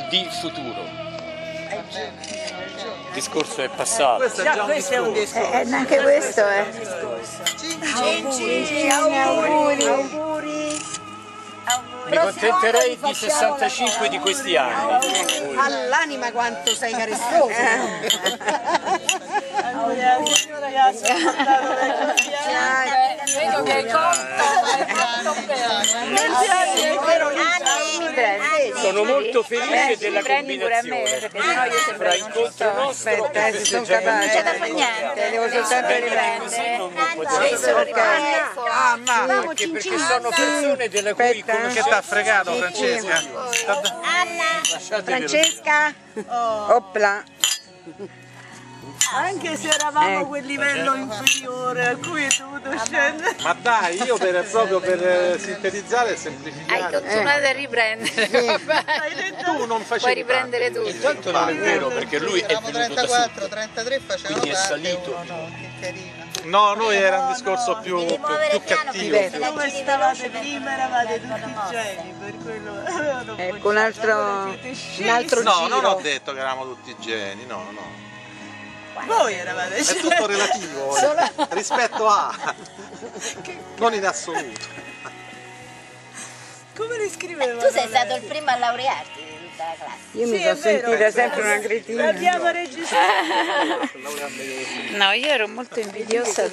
di futuro. Il discorso è passato. Questo è un discorso. Anche questo è. Auguri. Mi contenterei di 65 di questi anni. All'anima quanto sei carestroso. Vedo che hai fatto bene. Sono molto felice della combinazione fra incontro nostro e festeggiamento. Non c'è da fare niente, devo soltanto riprendere. Anche perché sono persone della cui Che t'ha fregato, Francesca? Francesca? Opla. Anche se eravamo a quel livello inferiore a cui è dovuto scendere. Ma dai, io proprio per sintetizzare e semplificare. Hai continuato a riprendere. Tu non facevi Puoi riprendere tutto. Intanto non è vero perché lui è venuto da 34, sotto, 33 facevano quindi è salito. che carino. No, noi era un discorso più cattivo. Come stavate prima eravate tutti geni, per quello Ecco un altro giro. No, non ho detto che eravamo tutti geni, no. voi eravate È geni. tutto relativo rispetto a, non in assoluto. Come li scrivevano? Tu sei stato il primo a laurearti di tutta la classe. Io mi sono sentita sempre una cretina. L'abbiamo registrato. No, io ero molto invidiosa